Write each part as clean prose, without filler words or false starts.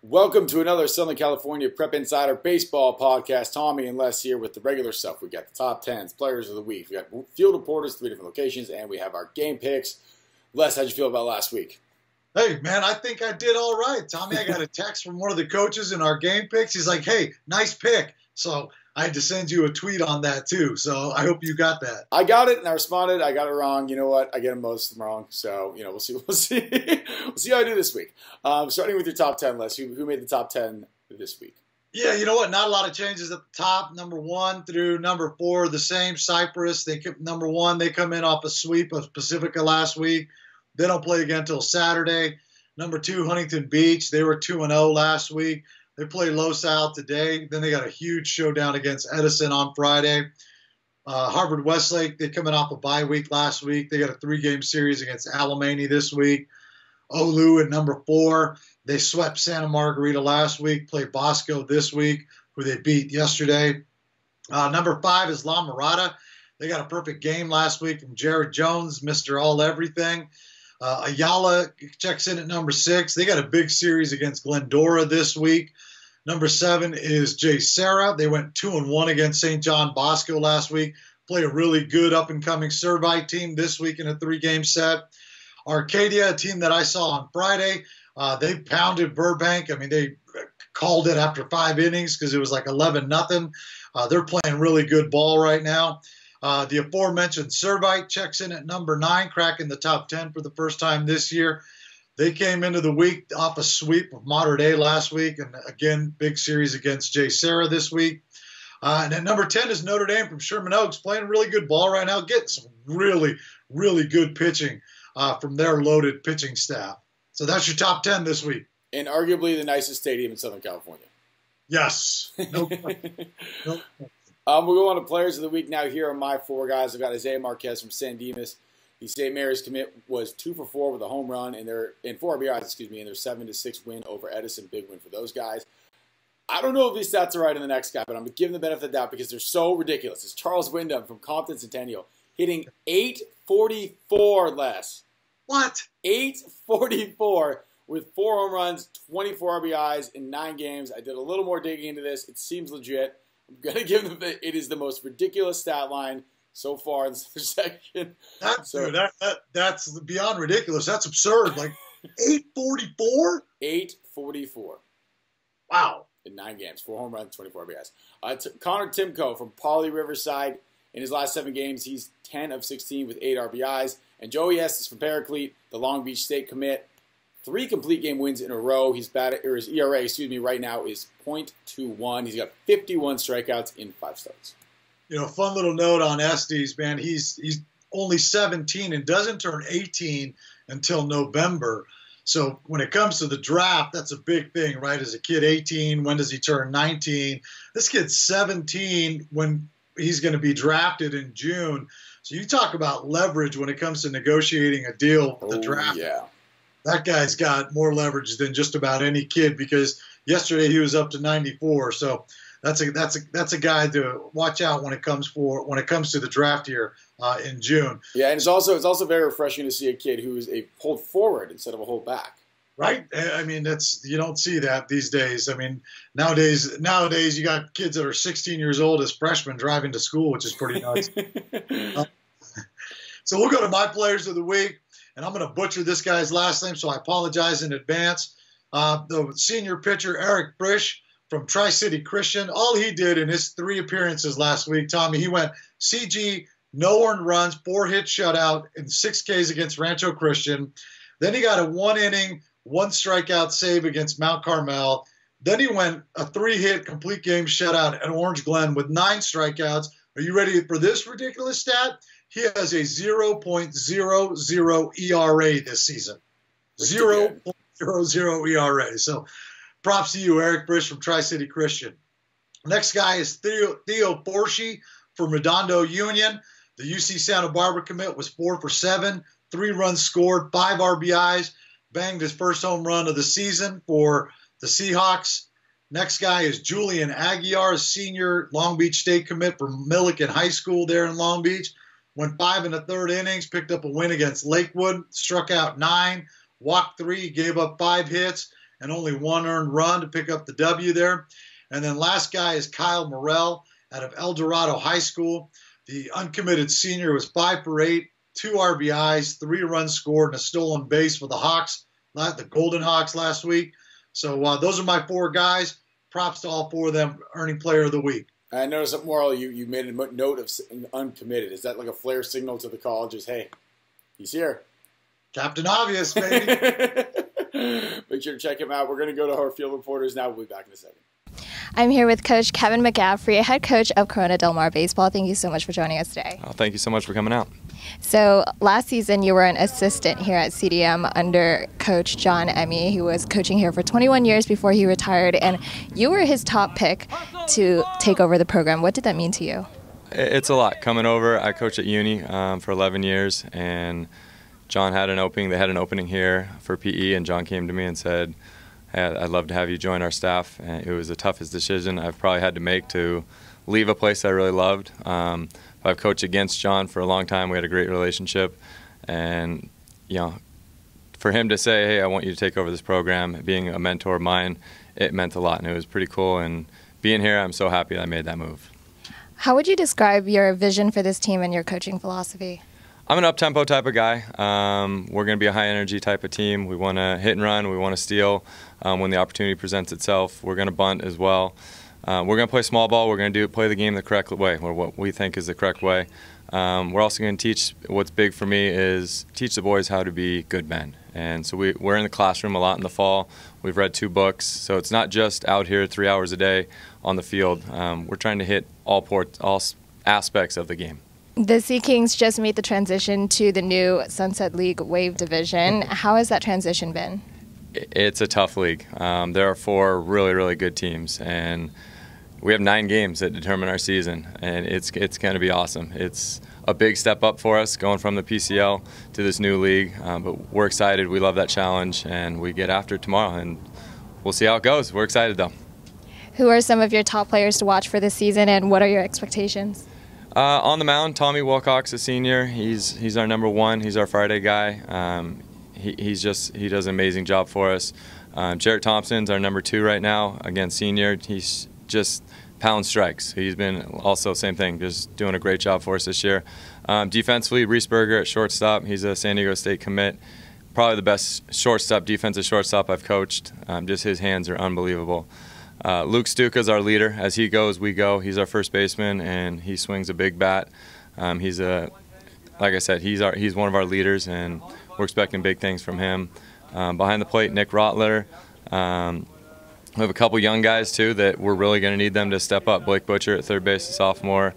Welcome to another Southern California Prep Insider Baseball podcast. Tommy and Les here with the regular stuff. We got the top 10s, players of the week. We got field reporters, 3 different locations, and we have our game picks. Les, how'd you feel about last week? Hey, man, I think I did all right. Tommy, I got a text from one of the coaches in our game picks. He's like, hey, nice pick. So I had to send you a tweet on that, too. So I hope you got that. I got it, and I responded. I got it wrong. You know what? I get them most of them wrong. So, we'll see. We'll see how I do this week. Starting with your top 10 list. Who made the top 10 this week? Yeah, you know what? Not a lot of changes at the top. Number 1 through number 4, the same. Cypress, number 1, they come in off a sweep of Pacifica last week. They don't play again until Saturday. Number 2, Huntington Beach. They were 2-0 last week. They play Los Al today. Then they got a huge showdown against Edison on Friday. Harvard Westlake, they coming off a bye week last week. They got a 3-game series against Alemany this week. Olu at number 4. They swept Santa Margarita last week, played Bosco this week, who they beat yesterday. Number 5 is La Mirada. They got a perfect game last week from Jared Jones, Mr. All-Everything. Ayala checks in at number 6. They got a big series against Glendora this week. Number 7 is Jay Serra. They went 2-1 against St. John Bosco last week. Play a really good up-and-coming Servite team this week in a 3-game set. Arcadia, a team that I saw on Friday, they pounded Burbank. I mean, they called it after 5 innings because it was like 11-0. They're playing really good ball right now. The aforementioned Servite checks in at number 9, cracking the top 10 for the first time this year. They came into the week off a sweep of Mater Dei last week, and again, big series against Jay Serra this week. And at number 10 is Notre Dame from Sherman Oaks, playing really good ball right now, getting some really, really good pitching from their loaded pitching staff. So that's your top 10 this week. And arguably the nicest stadium in Southern California. Yes. No. We'll go on to players of the week now. Here are my 4 guys. I've got Isaiah Marquez from San Dimas. The St. Mary's commit was 2 for 4 with a home run and 4 RBIs, in their 7-6 win over Edison. Big win for those guys. I don't know if these stats are right in the next guy, but I'm going to give them the benefit of the doubt because they're so ridiculous. It's Charles Wyndham from Compton Centennial hitting .844 less. What? .844 with 4 home runs, 24 RBIs in 9 games. I did a little more digging into this. It seems legit. I'm going to give them it is the most ridiculous stat line so far in this section. That's beyond ridiculous. That's absurd. Like 844? 844. Wow. In 9 games, 4 home runs, 24 RBIs. Connor Timko from Poly Riverside. In his last 7 games, he's 10 of 16 with 8 RBIs. And Joey Estes from Paraclete, the Long Beach State commit. 3 complete game wins in a row. His ERA, right now is .21. He's got 51 strikeouts in 5 starts. Fun little note on Estes, man. He's only 17 and doesn't turn 18 until November. So when it comes to the draft, that's a big thing, right? As a kid, 18, when does he turn 19? This kid's 17 when he's going to be drafted in June. So you talk about leverage when it comes to negotiating a deal with the draft. Yeah. That guy's got more leverage than just about any kid because yesterday he was up to 94. So that's a guy to watch out when it comes to the draft here in June. Yeah, and it's also very refreshing to see a kid who is a hold forward instead of a hold back. Right? I mean, you don't see that these days. I mean, nowadays you got kids that are 16 years old as freshmen driving to school, which is pretty nuts. So we'll go to my players of the week, and I'm going to butcher this guy's last name, so I apologize in advance. The senior pitcher, Eric Frisch from Tri-City Christian, all he did in his 3 appearances last week, Tommy, he went CG, no earned runs, 4-hit shutout, and 6 Ks against Rancho Christian. Then he got a 1-inning, 1 strikeout save against Mount Carmel. Then he went a 3-hit complete game shutout at Orange Glen with 9 strikeouts. Are you ready for this ridiculous stat? He has a 0.00 ERA this season. 0.00 ERA. So props to you, Eric Frisch from Tri-City Christian. Next guy is Theo Forshey from Redondo Union. The UC Santa Barbara commit was 4 for 7, 3 runs scored, 5 RBIs, banged his first home run of the season for the Seahawks. Next guy is Julian Aguiar, a senior Long Beach State commit from Millikan High School there in Long Beach. Went 5 1/3 innings, picked up a win against Lakewood, struck out 9, walked 3, gave up 5 hits, and only 1 earned run to pick up the W there. And then last guy is Kyle Morrell out of El Dorado High School. The uncommitted senior was 5 for 8, 2 RBIs, 3 runs scored, and a stolen base for the Hawks, the Golden Hawks last week. So those are my 4 guys. Props to all 4 of them earning player of the week. I noticed that, Morrell, you made a note of uncommitted. Is that like a flare signal to the colleges? Hey, he's here. Captain Obvious, baby. Make sure to check him out. We're going to go to our field reporters now. We'll be back in a second. I'm here with Coach Kevin McGaffrey, head coach of Corona Del Mar Baseball. Thank you so much for joining us today. Oh, thank you so much for coming out. So last season you were an assistant here at CDM under Coach John Emmy, who was coaching here for 21 years before he retired, and you were his top pick to take over the program. What did that mean to you? It's a lot. Coming over, I coached at uni for 11 years, and John had an opening. They had an opening here for PE, and John came to me and said, hey, I'd love to have you join our staff. And it was the toughest decision I've probably had to make to leave a place I really loved. I've coached against John for a long time. We had a great relationship, and for him to say, hey, I want you to take over this program, being a mentor of mine, it meant a lot, and it was pretty cool. And being here, I'm so happy I made that move. How would you describe your vision for this team and your coaching philosophy? I'm an up-tempo type of guy. We're going to be a high-energy type of team. We want to hit and run. We want to steal when the opportunity presents itself. We're going to bunt as well. We're going to play small ball. We're going to play the game the correct way, or what we think is the correct way. We're also going to teach, what's big for me is teach the boys how to be good men. And so we're in the classroom a lot in the fall. We've read 2 books. So it's not just out here 3 hours a day on the field. We're trying to hit all aspects of the game. The Sea Kings just made the transition to the new Sunset League Wave Division. How has that transition been? It's a tough league. There are 4 really, really good teams, and we have 9 games that determine our season, and it's going to be awesome. It's a big step up for us going from the PCL to this new league, but we're excited. We love that challenge, and we get after it tomorrow, and we'll see how it goes. We're excited, though. Who are some of your top players to watch for this season, and what are your expectations? On the mound, Tommy Wilcox, a senior. He's our number 1. He's our Friday guy. He does an amazing job for us. Jarrett Thompson's our number 2 right now. Again, senior. He's just pound strikes. He's been also same thing, just doing a great job for us this year. Defensively, Reese Berger at shortstop. He's a San Diego State commit. Probably the best defensive shortstop I've coached. Just his hands are unbelievable. Luke Stuka's our leader. As he goes, we go. He's our first baseman, and he swings a big bat. Like I said, he's one of our leaders, and we're expecting big things from him. Behind the plate, Nick Rotler. We have a couple young guys, too, that we're really going to need them to step up. Blake Butcher at third base, a sophomore.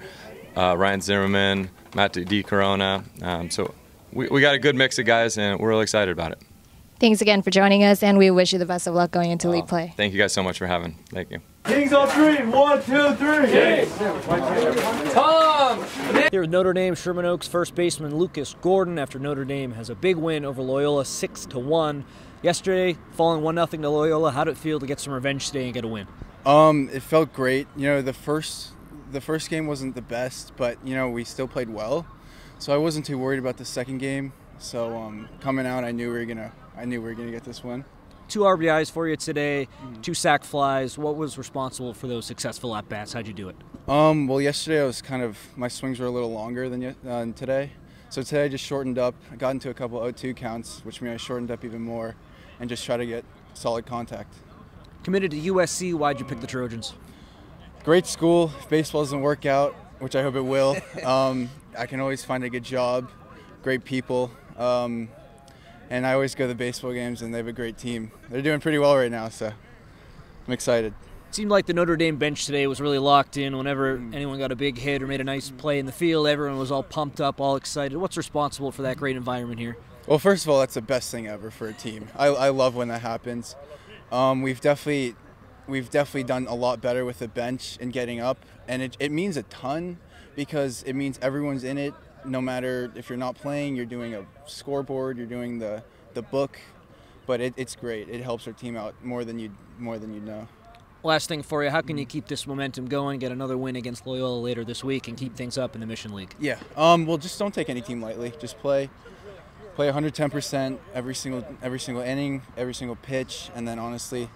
Ryan Zimmerman, Matt DiCorona. So we got a good mix of guys, and we're really excited about it. Thanks again for joining us, and we wish you the best of luck going into league play. Thank you guys so much for having. Thank you. Kings on 3, 1, 2, 3. Kings. Tom. Here with Notre Dame, Sherman Oaks first baseman Lucas Gordon after Notre Dame has a big win over Loyola 6-1. Yesterday, falling 1-0 to Loyola. How did it feel to get some revenge today and get a win? It felt great. The first game wasn't the best, but we still played well, so I wasn't too worried about the second game. So coming out, I knew we were gonna get this win. 2 RBIs for you today, 2 sac flies. What was responsible for those successful at bats? How'd you do it? Well, yesterday my swings were a little longer than today. So today I just shortened up. I got into a couple 0-2 counts, which means I shortened up even more and just try to get solid contact. Committed to USC. Why'd you pick the Trojans? Great school. If baseball doesn't work out, which I hope it will, I can always find a good job. Great people. And I always go to the baseball games, and they have a great team. They're doing pretty well right now, so I'm excited. It seemed like the Notre Dame bench today was really locked in. Whenever anyone got a big hit or made a nice play in the field, everyone was all pumped up, all excited. What's responsible for that great environment here? Well, first of all, that's the best thing ever for a team. I love when that happens. We've definitely done a lot better with the bench and getting up, and it means a ton because it means everyone's in it. No matter if you're not playing, you're doing a scoreboard, you're doing the book, but it's great. It helps our team out more than you'd know. Last thing for you, how can you keep this momentum going, get another win against Loyola later this week, and keep things up in the Mission League? Yeah, well, just don't take any team lightly. Just play play 110% every single inning, every single pitch, and then honestly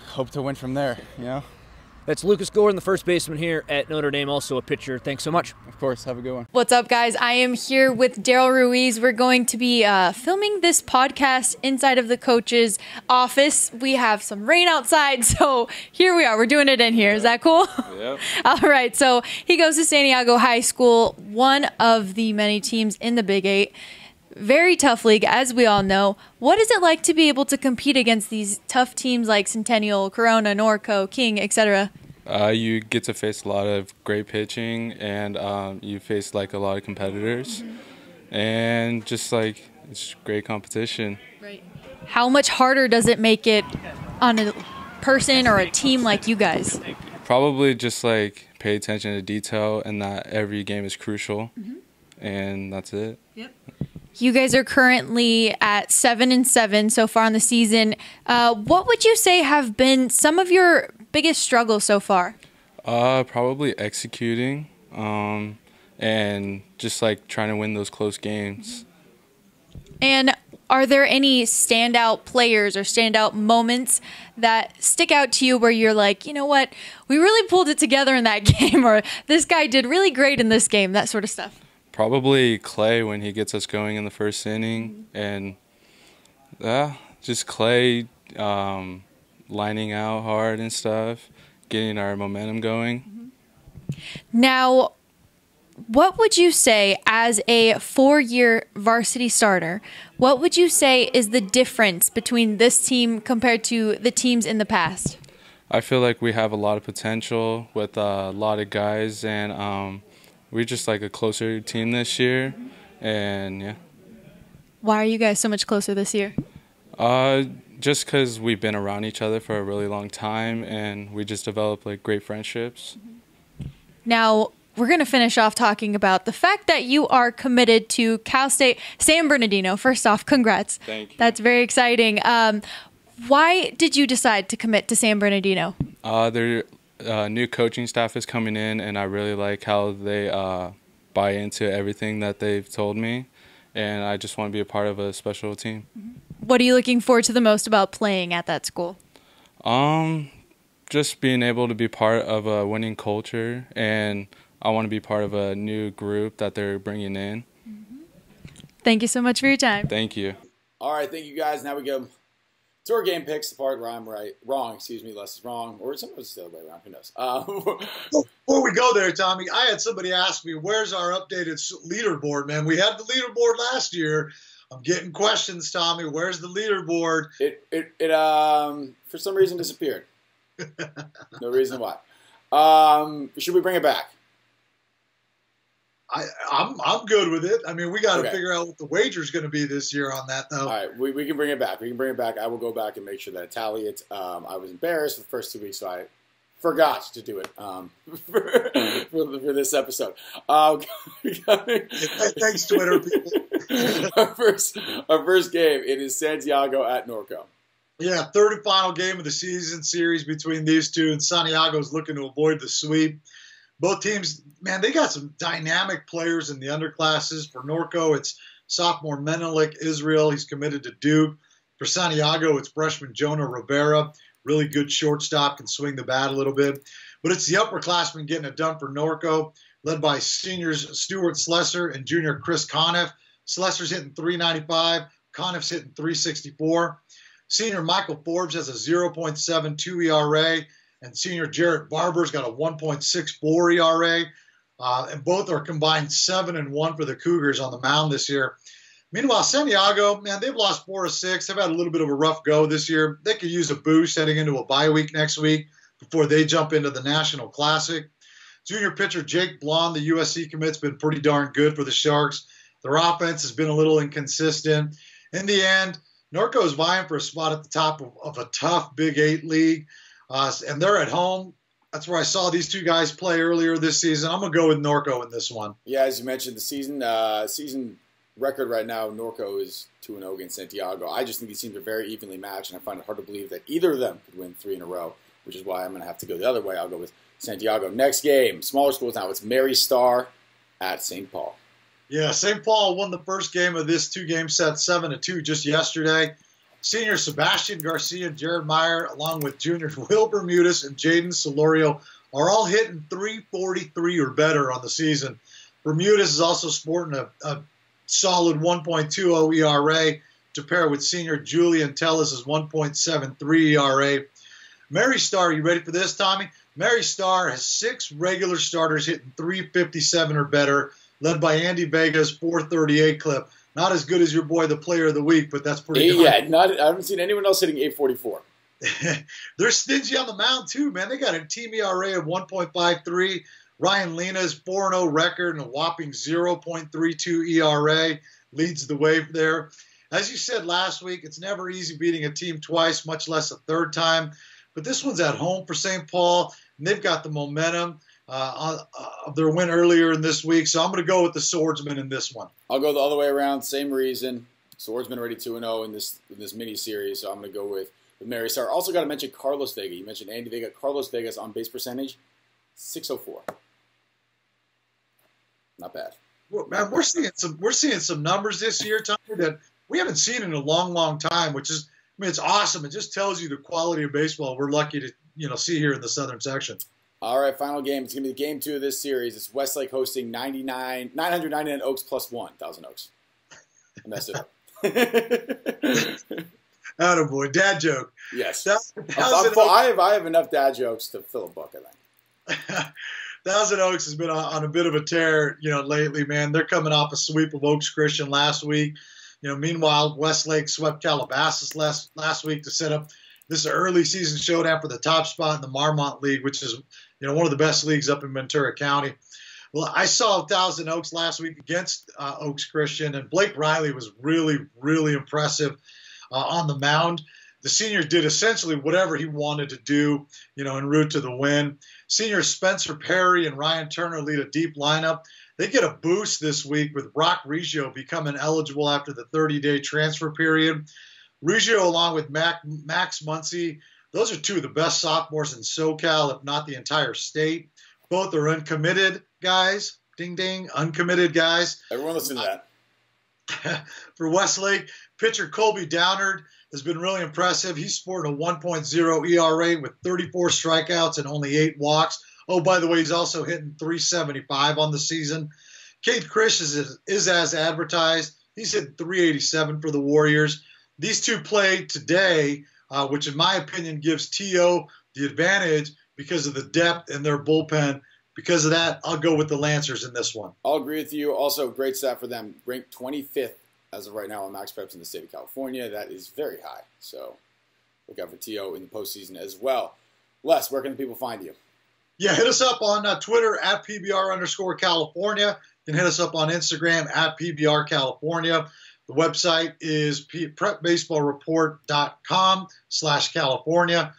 hope to win from there, you know? That's Lucas Gordon, the first baseman here at Notre Dame, also a pitcher. Thanks so much. Of course, have a good one. What's up, guys? I am here with Daryl Ruiz. We're going to be filming this podcast inside of the coach's office. We have some rain outside, so here we are. We're doing it in here. Is that cool? Yep. All right, so he goes to Santiago High School, one of the many teams in the Big Eight. Very tough league, as we all know. What is it like to be able to compete against these tough teams like Centennial, Corona, Norco, King, etc.? You get to face a lot of great pitching, and you face like a lot of competitors, and just like it's great competition. Right. How much harder does it make it on a person or a team like you guys? Probably just like pay attention to detail, and that every game is crucial, and that's it. Yep. You guys are currently at 7-7 so far in the season. What would you say have been some of your biggest struggles so far? Probably executing, and just like trying to win those close games. And are there any standout players or standout moments that stick out to you where you're like, you know what, we really pulled it together in that game, or this guy did really great in this game, that sort of stuff? Probably Clay when he gets us going in the first inning, and just Clay lining out hard and stuff, getting our momentum going. Now, what would you say as a 4-year varsity starter, what would you say is the difference between this team compared to the teams in the past? I feel like we have a lot of potential with a lot of guys, and we're just like a closer team this year, and yeah. Why are you guys so much closer this year? Just because we've been around each other for a really long time, and we just developed like great friendships. Now, we're going to finish off talking about the fact that you are committed to Cal State San Bernardino. First off, congrats. Thank you. That's very exciting. Why did you decide to commit to San Bernardino? Their new coaching staff is coming in, and I really like how they buy into everything that they've told me, and I just want to be a part of a special team. What are you looking forward to the most about playing at that school? Just being able to be part of a winning culture, and I want to be part of a new group that they're bringing in. Thank you so much for your time. Thank you. All right, thank you guys. Now we go to our game picks, the part where I'm wrong, Les is wrong, or sometimes it's the other way around, who knows. Before we go there, Tommy, I had somebody ask me, where's our updated leaderboard, man? We had the leaderboard last year. I'm getting questions, Tommy. Where's the leaderboard? It for some reason disappeared. No reason why. Should we bring it back? I'm good with it. I mean, we got to figure out what the wager's going to be this year on that, though. All right, we can bring it back. We can bring it back. I will go back and make sure that I tally it. I was embarrassed for the first 2 weeks, so I forgot to do it for this episode. Thanks, Twitter people. Our first game, it is Santiago at Norco. Yeah, third and final game of the season series between these two, and Santiago's looking to avoid the sweep. Both teams, man, they got some dynamic players in the underclasses. For Norco, it's sophomore Menelik Israel. He's committed to Duke. For Santiago, it's freshman Jonah Rivera. Really good shortstop, can swing the bat a little bit. But it's the upperclassmen getting it done for Norco, led by seniors Stuart Slesser and junior Chris Conniff. Slesser's hitting .395. Conniff's hitting .364. Senior Michael Forbes has a 0.72 ERA. And senior Jarrett Barber's got a 1.64 ERA. And both are combined 7-1 for the Cougars on the mound this year. Meanwhile, Santiago, man, they've lost 4 of 6. They've had a little bit of a rough go this year. They could use a boost heading into a bye week next week before they jump into the National Classic. Junior pitcher Jake Blond, the USC commit's been pretty darn good for the Sharks. Their offense has been a little inconsistent. In the end, Norco's vying for a spot at the top of a tough Big 8 league. And they're at home. That's where I saw these two guys play earlier this season. I'm going to go with Norco in this one. Yeah, as you mentioned, the season record right now, Norco is 2-0 against Santiago. I just think these teams are very evenly matched, and I find it hard to believe that either of them could win 3 in a row, which is why I'm going to have to go the other way. I'll go with Santiago. Next game, smaller schools now. It's Mary Star at St. Paul. Yeah, St. Paul won the first game of this two-game set 7-2 just yesterday. Senior Sebastian Garcia and Jared Meyer, along with juniors Will Bermudez and Jaden Solorio, are all hitting 343 or better on the season. Bermudez is also sporting a solid 1.20 ERA to pair with senior Julian Tellis' 1.73 ERA. Mary Star, you ready for this, Tommy? Mary Star has 6 regular starters hitting 357 or better, led by Andy Vega's 438 clip. Not as good as your boy, the player of the week, but that's pretty good. Yeah, I haven't seen anyone else hitting 844. They're stingy on the mound, too, man. They got a team ERA of 1.53. Ryan Lena's 4-0 record and a whopping 0.32 ERA leads the way there. As you said last week, it's never easy beating a team twice, much less a third time. But this one's at home for St. Paul, and they've got the momentum of their win earlier in this week. So I'm going to go with the Swordsman in this one. I'll go the other way around. Same reason. Swordsman already 2-0 in this mini-series, so I'm going to go with Mary Star. Also got to mention Carlos Vega. You mentioned Andy Vega. Carlos Vega's on-base percentage, 604. Not bad. Well, man, we're seeing some numbers this year, Tommy, that we haven't seen in a long, long time, which is, I mean, it's awesome. It just tells you the quality of baseball we're lucky to see here in the Southern section. All right, final game. It's going to be game 2 of this series. It's Westlake hosting 999 Oaks plus 1,000 Oaks. I messed it up. Attaboy, dad joke. Yes. I have enough dad jokes to fill a book, I think. Thousand Oaks has been on a bit of a tear, lately, man. They're coming off a sweep of Oaks Christian last week. Meanwhile, Westlake swept Calabasas last week to set up this early season showdown for the top spot in the Marmont League, which is, one of the best leagues up in Ventura County. Well, I saw Thousand Oaks last week against Oaks Christian, and Blake Riley was really, really impressive on the mound. The senior did essentially whatever he wanted to do, en route to the win. Senior Spencer Perry and Ryan Turner lead a deep lineup. They get a boost this week with Brock Reggio becoming eligible after the 30-day transfer period. Reggio, along with Max Muncy, those are 2 of the best sophomores in SoCal, if not the entire state. Both are uncommitted guys. Ding, ding, uncommitted guys. Everyone listen to that. For Westlake, pitcher Colby Downard has been really impressive. He's sporting a 1.0 ERA with 34 strikeouts and only 8 walks. Oh, by the way, he's also hitting 375 on the season. Kate Krish is as advertised. He's hitting 387 for the Warriors. These 2 played today, which in my opinion gives T.O. the advantage because of the depth in their bullpen. Because of that, I'll go with the Lancers in this one. I'll agree with you. Also, great stat for them. Ranked 25th as of right now on Max Preps in the state of California. That is very high. So look out for T.O. in the postseason as well. Les, where can the people find you? Yeah, hit us up on Twitter at PBR_California. You can hit us up on Instagram at PBR California. The website is prepbaseballreport.com/California.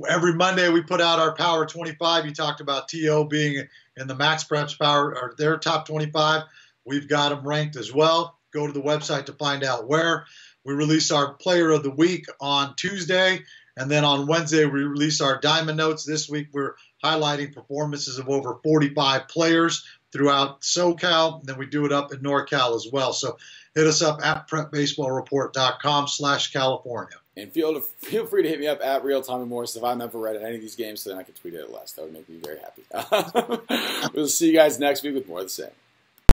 Every Monday we put out our Power 25. You talked about T.O. being in the Max Preps Power, or their top 25. We've got them ranked as well. Go to the website to find out where. We release our Player of the Week on Tuesday, and then on Wednesday we release our Diamond Notes. This week we're highlighting performances of over 45 players throughout SoCal, and then we do it up in NorCal as well. So hit us up at prepbaseballreport.com/California. And feel free to hit me up at Real Tommy Morris if I'm ever read at any of these games, so then I can tweet it at less. That would make me very happy. We'll see you guys next week with more of the same.